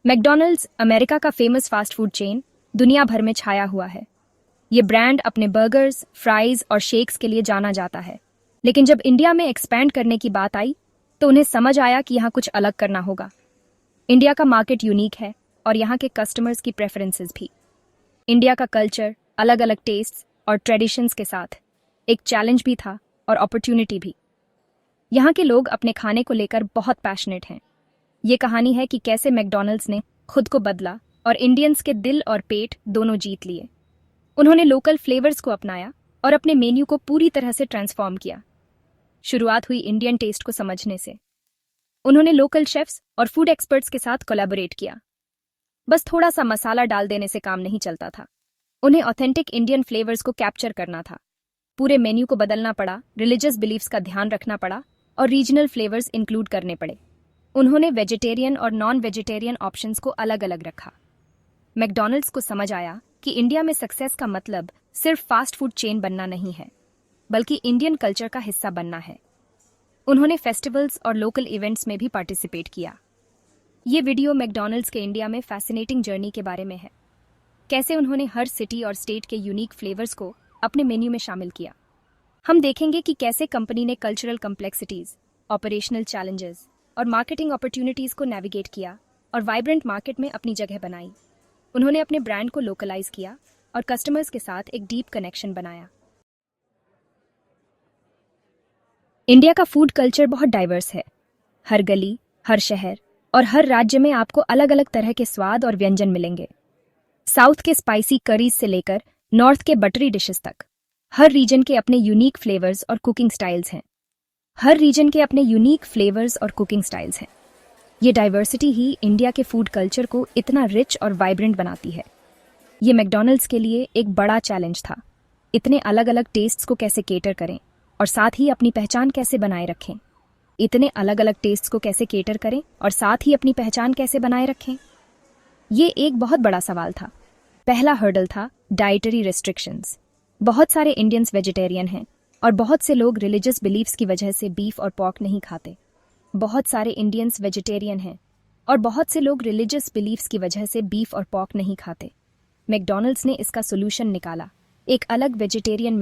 McDonald's America का famous fast food chain दुनिया भर में छाया हुआ है। ये ब्रांड अपने बर्गर्स, फ्राइज और शेक्स के लिए जाना जाता है। लेकिन जब इंडिया में एक्सपैंड करने की बात आई तो उन्हें समझ आया कि यहाँ कुछ अलग करना होगा। इंडिया का मार्केट यूनिक है और यहाँ के कस्टमर्स की प्रेफरेंसेस भी। इंडिया का कल्चर, अलग अलग टेस्ट्स और ट्रेडिशंस के साथ एक चैलेंज भी था और अपॉर्चुनिटी भी। यहाँ के लोग अपने खाने को लेकर बहुत पैशनेट हैं। ये कहानी है कि कैसे मैकडॉनल्ड्स ने खुद को बदला और इंडियंस के दिल और पेट दोनों जीत लिए। उन्होंने लोकल फ्लेवर्स को अपनाया और अपने मेन्यू को पूरी तरह से ट्रांसफॉर्म किया। शुरुआत हुई इंडियन टेस्ट को समझने से। उन्होंने लोकल शेफ्स और फूड एक्सपर्ट्स के साथ कोलैबोरेट किया। बस थोड़ा सा मसाला डाल देने से काम नहीं चलता था। उन्हें ऑथेंटिक इंडियन फ्लेवर्स को कैप्चर करना था। पूरे मेन्यू को बदलना पड़ा, रिलीजियस बिलीफ्स का ध्यान रखना पड़ा और रीजनल फ्लेवर्स इंक्लूड करने पड़े। उन्होंने वेजिटेरियन और नॉन वेजिटेरियन ऑप्शंस को अलग अलग रखा। मैकडॉनल्ड्स को समझ आया कि इंडिया में सक्सेस का मतलब सिर्फ फास्ट फूड चेन बनना नहीं है, बल्कि इंडियन कल्चर का हिस्सा बनना है। उन्होंने फेस्टिवल्स और लोकल इवेंट्स में भी पार्टिसिपेट किया। ये वीडियो मैकडॉनल्ड्स के इंडिया में फैसिनेटिंग जर्नी के बारे में है। कैसे उन्होंने हर सिटी और स्टेट के यूनिक फ्लेवर्स को अपने मेन्यू में शामिल किया। हम देखेंगे कि कैसे कंपनी ने कल्चरल कॉम्प्लेक्सिटीज, ऑपरेशनल चैलेंजेस और मार्केटिंग अपॉर्चुनिटीज को नेविगेट किया और वाइब्रेंट मार्केट में अपनी जगह बनाई। उन्होंने अपने ब्रांड को लोकलाइज किया और कस्टमर्स के साथ एक डीप कनेक्शन बनाया। इंडिया का फूड कल्चर बहुत डाइवर्स है। हर गली, हर शहर और हर राज्य में आपको अलग अलग तरह के स्वाद और व्यंजन मिलेंगे। साउथ के स्पाइसी करीज से लेकर नॉर्थ के बटरी डिशेस तक, हर रीजन के अपने यूनिक फ्लेवर्स और कुकिंग स्टाइल्स हैं। ये डाइवर्सिटी ही इंडिया के फूड कल्चर को इतना रिच और वाइब्रेंट बनाती है। ये मैकडॉनल्ड्स के लिए एक बड़ा चैलेंज था। इतने अलग अलग टेस्ट्स को कैसे केटर करें और साथ ही अपनी पहचान कैसे बनाए रखें। ये एक बहुत बड़ा सवाल था। पहला हर्डल था डाइटरी रेस्ट्रिक्शंस। बहुत सारे इंडियंस वेजिटेरियन हैं और बहुत से लोग रिलीजियस बिलीफ्स की वजह से बीफ और पॉर्क नहीं खाते। मैकडॉनल्ड्स ने इसका सोल्यूशन निकाला। एक अलग वेजिटेरियन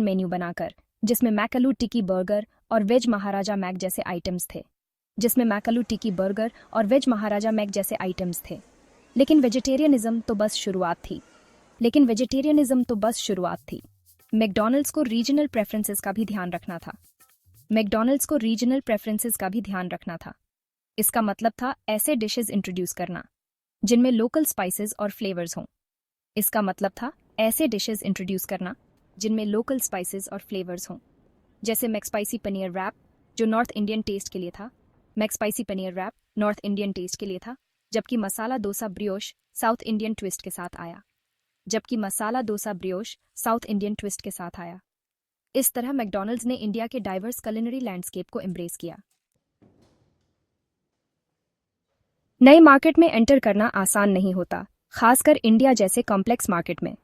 मेन्यू बनाकर जिसमें मैकलू टिक्की बर्गर और वेज महाराजा मैक जैसे आइटम्स थे। लेकिन वेजिटेरियनिज्म तो बस शुरुआत थी। मैकडॉनल्ड्स को रीजनल प्रेफरेंसेस का भी ध्यान रखना था। इसका मतलब था ऐसे डिशेस इंट्रोड्यूस करना जिनमें लोकल स्पाइसेस और फ्लेवर्स हों। जैसे मैकस्पाइसी पनीर रैप जो नॉर्थ इंडियन टेस्ट के लिए था, जबकि masala dosa ब्रियोश south Indian twist के साथ आया। इस तरह मैकडॉनल्ड्स ने इंडिया के डाइवर्स कुलिनरी लैंडस्केप को एम्ब्रेस किया। नए मार्केट में एंटर करना आसान नहीं होता, खासकर इंडिया जैसे कॉम्प्लेक्स मार्केट में।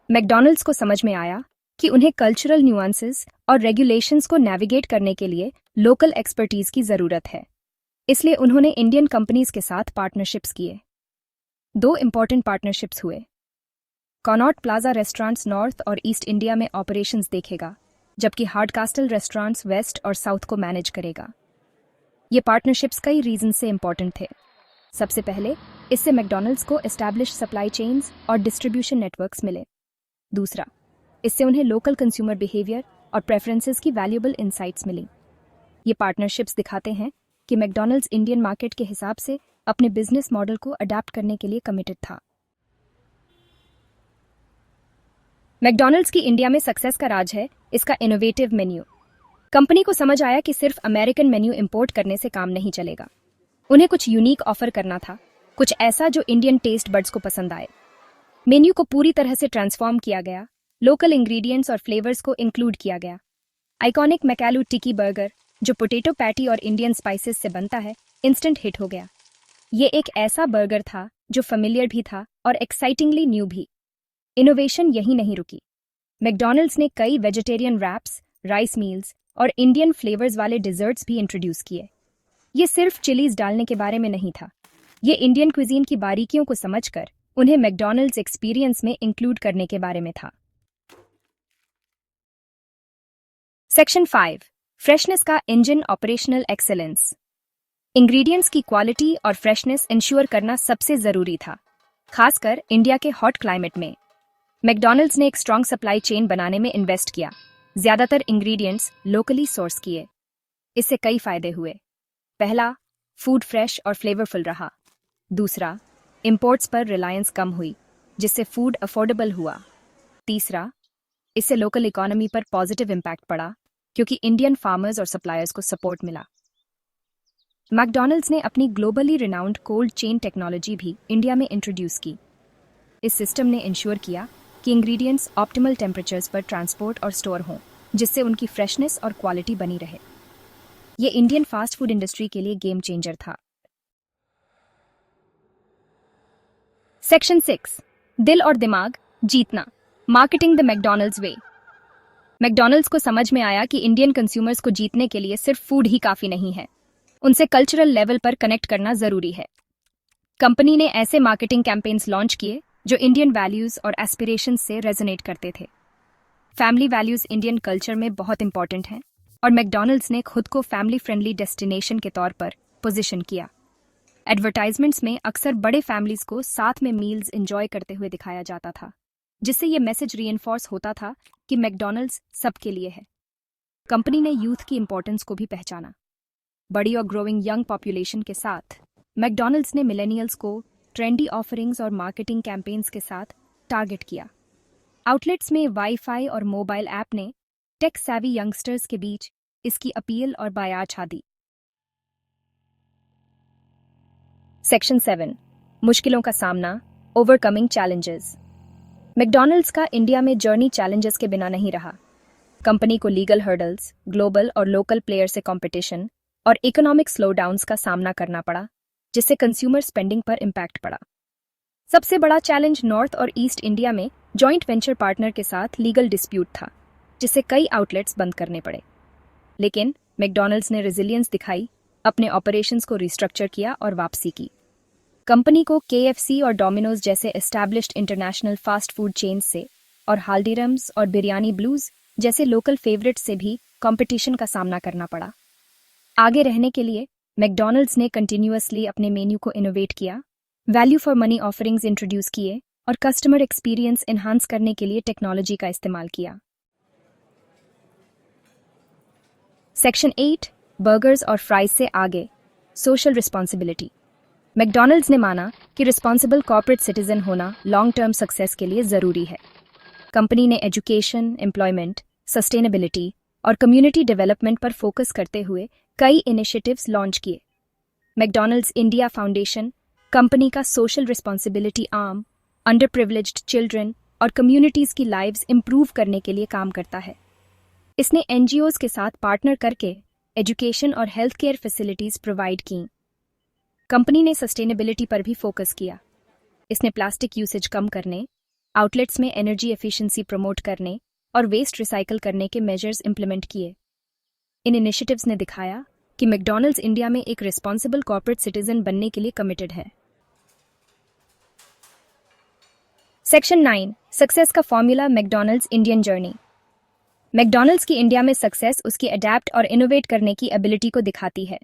मैकडॉनल्ड्स को समझ में आया कि उन्हें कल्चरल न्यूआंसेस और रेगुलेशंस को नेविगेट करने के लिए लोकल एक्सपर्टीज की जरूरत है। इसलिए उन्होंने इंडियन कंपनीज के साथ पार्टनरशिप्स किए। 2 इंपॉर्टेंट पार्टनरशिप्स हुए। कॉनॉट प्लाजा रेस्टोरेंट्स नॉर्थ और ईस्ट इंडिया में ऑपरेशंस देखेगा, जबकि हार्डकास्टल रेस्टोरेंट्स वेस्ट और साउथ को मैनेज करेगा। ये पार्टनरशिप्स कई रीजन से इंपॉर्टेंट थे। सबसे पहले, इससे मैकडॉनल्ड्स को एस्टैब्लिश सप्लाई चेन्स और डिस्ट्रीब्यूशन नेटवर्क्स मिले। दूसरा, इससे उन्हें लोकल कंज्यूमर बिहेवियर और प्रेफरेंसेस की वैल्यूएबल इंसाइट्स मिली। ये पार्टनरशिप्स दिखाते हैं कि मैकडॉनल्ड्स इंडियन मार्केट के हिसाब से अपने बिजनेस मॉडल को अडैप्ट करने के लिए कमिटेड था। मैकडॉनल्ड्स की इंडिया में सक्सेस का राज है इसका इनोवेटिव मेन्यू। कंपनी को समझ आया कि सिर्फ अमेरिकन मेन्यू इंपोर्ट करने से काम नहीं चलेगा। उन्हें कुछ यूनिक ऑफर करना था, कुछ ऐसा जो इंडियन टेस्ट बड्स को पसंद आए। मेन्यू को पूरी तरह से ट्रांसफॉर्म किया गया। लोकल इंग्रेडिएंट्स और फ्लेवर्स को इंक्लूड किया गया। आइकॉनिक मैकलू टिक्की बर्गर जो पोटैटो पैटी और इंडियन स्पाइसेस से बनता है, इंस्टेंट हिट हो गया। ये एक ऐसा बर्गर था जो फेमिलियर भी था और एक्साइटिंगली न्यू भी। इनोवेशन यही नहीं रुकी। मैकडॉनल्ड्स ने कई वेजिटेरियन रैप्स, राइस मील्स और इंडियन फ्लेवर्स वाले डिजर्ट्स भी इंट्रोड्यूस किए। ये सिर्फ चिलीज डालने के बारे में नहीं था, ये इंडियन क्विजीन की बारीकियों को समझकर उन्हें मैकडॉनल्ड्स एक्सपीरियंस में इंक्लूड करने के बारे में था। सेक्शन 5, फ्रेशनेस का इंजन, ऑपरेशनल एक्सेलेंस। इंग्रेडिएंट्स की क्वालिटी और फ्रेशनेस इंश्योर करना सबसे जरूरी था, खासकर इंडिया के हॉट क्लाइमेट में। मैकडॉनल्ड्स ने एक स्ट्रॉन्ग सप्लाई चेन बनाने में इन्वेस्ट किया, ज्यादातर इंग्रेडिएंट्स लोकली सोर्स किए। इससे कई फायदे हुए। पहला, फूड फ्रेश और फ्लेवरफुल रहा। दूसरा, इंपोर्ट्स पर रिलायंस कम हुई, जिससे फूड अफोर्डेबल हुआ। तीसरा, इससे लोकल इकोनॉमी पर पॉजिटिव इम्पैक्ट पड़ा, क्योंकि इंडियन फार्मर्स और सप्लायर्स को सपोर्ट मिला। मैकडॉनल्ड्स ने अपनी globally renowned cold chain technology भी इंडिया में इंट्रोड्यूस की। इस सिस्टम ने इंश्योर किया कि इंग्रेडिएंट्स ऑप्टिमल टेम्परेचर्स पर ट्रांसपोर्ट और स्टोर हों, जिससे उनकी फ्रेशनेस और क्वालिटी बनी रहे। ये इंडियन फास्ट फूड इंडस्ट्री के लिए गेम चेंजर था। सेक्शन 6, दिल और दिमाग जीतना, marketing the McDonald's way. McDonald's को समझ में आया कि इंडियन कंज्यूमर्स को जीतने के लिए सिर्फ फूड ही काफी नहीं है, उनसे कल्चरल लेवल पर कनेक्ट करना जरूरी है। कंपनी ने ऐसे मार्केटिंग कैंपेन्स लॉन्च किए जो इंडियन वैल्यूज और एस्पिरेशंस से रेजोनेट करते थे। फैमिली वैल्यूज इंडियन कल्चर में बहुत इंपॉर्टेंट हैं, और मैकडॉनल्ड्स ने खुद को फैमिली फ्रेंडली डेस्टिनेशन के तौर पर पोजीशन किया। एडवर्टाइजमेंट्स में अक्सर बड़े फैमिलीज को साथ में मील्स एंजॉय करते हुए दिखाया जाता था, जिससे ये मैसेज रीइंफोर्स होता था कि मैकडॉनल्ड्स सबके लिए है। कंपनी ने यूथ की इंपॉर्टेंस को भी पहचाना। बड़ी और ग्रोइंग यंग पॉपुलेशन के साथ मैकडॉनल्ड्स ने मिलेनियल्स को ट्रेंडी ऑफरिंग्स और मार्केटिंग कैंपेन्स के साथ टारगेट किया। आउटलेट्स में वाईफाई और मोबाइल ऐप ने टेक सैवी यंगस्टर्स के बीच इसकी अपील और बायां छा दी। सेक्शन 7, मुश्किलों का सामना, ओवरकमिंग चैलेंजेस। मैकडॉनल्ड्स का इंडिया में जर्नी चैलेंजेस के बिना नहीं रहा। कंपनी को लीगल हर्डल्स, ग्लोबल और लोकल प्लेयर से कंपटीशन और इकोनॉमिक स्लोडाउन्स का सामना करना पड़ा, जिससे कंज्यूमर स्पेंडिंग पर इम्पैक्ट पड़ा। सबसे बड़ा चैलेंज नॉर्थ और ईस्ट इंडिया में जॉइंट वेंचर पार्टनर के साथ लीगल डिस्प्यूट था, जिससे कई आउटलेट्स बंद करने पड़े। लेकिन मैकडॉनल्ड्स ने रेजिलियंस दिखाई, अपने ऑपरेशंस को रिस्ट्रक्चर किया और वापसी की। कंपनी को KFC और डोमिनोज जैसे established international fast food chains से और हाल्दीराम्स और बिरयानी ब्लूज जैसे लोकल फेवरेट्स से भी कंपटीशन का सामना करना पड़ा। आगे रहने के लिए मैकडॉनल्ड्स ने कंटिन्यूअसली अपने मेन्यू को इनोवेट किया, value for money offerings introduce किए और कस्टमर एक्सपीरियंस एनहांस करने के लिए टेक्नोलॉजी का इस्तेमाल किया। सेक्शन 8, बर्गर्स और फ्राइज से आगे, सोशल रिस्पॉन्सिबिलिटी। मैकडॉनल्ड्स ने माना कि रिस्पॉन्सिबल कॉर्पोरेट सिटीजन होना लॉन्ग टर्म सक्सेस के लिए जरूरी है। कंपनी ने एजुकेशन, एम्प्लॉयमेंट, सस्टेनेबिलिटी और कम्युनिटी डेवलपमेंट पर फोकस करते हुए कई इनिशिएटिव्स लॉन्च किए। मैकडॉनल्ड्स इंडिया फाउंडेशन कंपनी का social responsibility arm under privileged children और कम्युनिटीज की लाइव्स इंप्रूव करने के लिए काम करता है। इसने NGOs के साथ पार्टनर करके एजुकेशन और हेल्थ केयर फैसिलिटीज प्रोवाइड की। कंपनी ने सस्टेनेबिलिटी पर भी फोकस किया। इसने प्लास्टिक यूसेज कम करने, आउटलेट्स में एनर्जी एफिशिएंसी प्रमोट करने और वेस्ट रिसाइकल करने के मेजर्स इंप्लीमेंट किए। इन इनिशिएटिव्स ने दिखाया कि मैकडॉनल्ड्स इंडिया में एक रिस्पॉन्सिबल कॉर्पोरेट सिटीजन बनने के लिए कमिटेड है। सेक्शन 9, सक्सेस का formula, McDonald's Indian journey. McDonald's की इंडिया में सक्सेस उसकी अडैप्ट और इनोवेट करने की एबिलिटी को दिखाती है।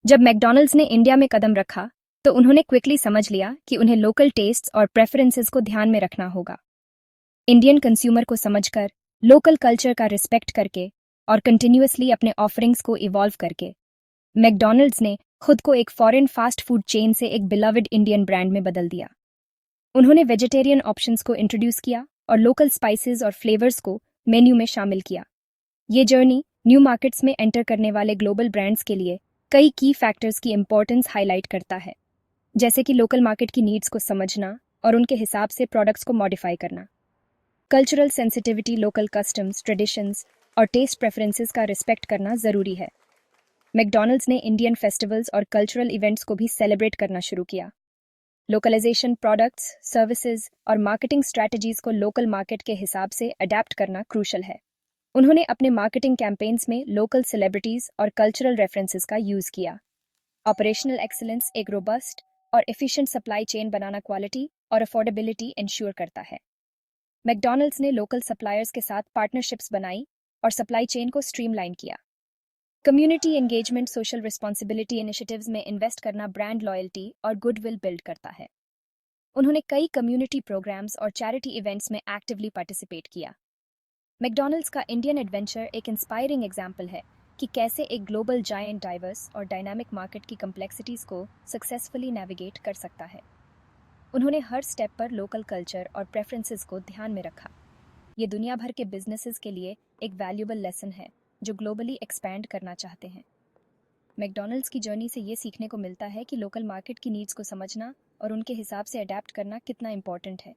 जब मैकडॉनल्ड्स ने इंडिया में कदम रखा तो उन्होंने क्विकली समझ लिया कि उन्हें लोकल टेस्ट्स और प्रेफरेंसेस को ध्यान में रखना होगा। इंडियन कंज्यूमर को समझकर, लोकल कल्चर का रिस्पेक्ट करके और कंटिन्यूअसली अपने ऑफरिंग्स को इवॉल्व करके मैकडॉनल्ड्स ने खुद को एक फॉरेन फास्ट फूड चेन से एक बिलवड इंडियन ब्रांड में बदल दिया। उन्होंने वेजिटेरियन ऑप्शंस को इंट्रोड्यूस किया और लोकल स्पाइसेस और फ्लेवर्स को मेन्यू में शामिल किया। ये जर्नी न्यू मार्केट्स में एंटर करने वाले ग्लोबल ब्रांड्स के लिए कई की फैक्टर्स की इंपॉर्टेंस हाईलाइट करता है, जैसे कि लोकल मार्केट की नीड्स को समझना और उनके हिसाब से प्रोडक्ट्स को मॉडिफाई करना, cultural sensitivity, local customs, traditions और टेस्ट प्रेफरेंसेस का रिस्पेक्ट करना जरूरी है। मैकडॉनल्ड्स ने इंडियन फेस्टिवल्स और कल्चरल इवेंट्स को भी सेलिब्रेट करना शुरू किया। लोकलाइजेशन, प्रोडक्ट्स, सर्विसेज और मार्केटिंग स्ट्रैटेजीज को लोकल मार्केट के हिसाब से अडेप्ट करना क्रूशल है। उन्होंने अपने मार्केटिंग कैंपेन्स में लोकल सेलिब्रिटीज और कल्चरल रेफरेंसेस का यूज किया। ऑपरेशनल एक्सीलेंस एक रोबस्ट और एफिशिएंट सप्लाई चेन बनाना क्वालिटी और अफोर्डेबिलिटी इंश्योर करता है। मैकडॉनल्ड्स ने लोकल सप्लायर्स के साथ पार्टनरशिप्स बनाई और सप्लाई चेन को स्ट्रीमलाइन किया। Community engagement social responsibility initiatives में इन्वेस्ट करना ब्रांड लॉयल्टी और गुडविल बिल्ड करता है। उन्होंने कई कम्युनिटी प्रोग्राम्स और चैरिटी इवेंट्स में एक्टिवली पार्टिसिपेट किया। मैकडॉनल्ड्स का इंडियन एडवेंचर एक इंस्पायरिंग एग्जाम्पल है कि कैसे एक ग्लोबल जायंट डाइवर्स और डायनामिक मार्केट की कम्प्लेक्सिटीज को सक्सेसफुली नेविगेट कर सकता है। उन्होंने हर स्टेप पर लोकल कल्चर और प्रेफरेंसेस को ध्यान में रखा। ये दुनिया भर के बिजनेसेस के लिए एक वैल्यूबल लेसन है जो ग्लोबली एक्सपैंड करना चाहते हैं। मैकडॉनल्ड्स की जर्नी से ये सीखने को मिलता है कि लोकल मार्केट की नीड्स को समझना और उनके हिसाब से अडेप्ट करना कितना इम्पोर्टेंट है।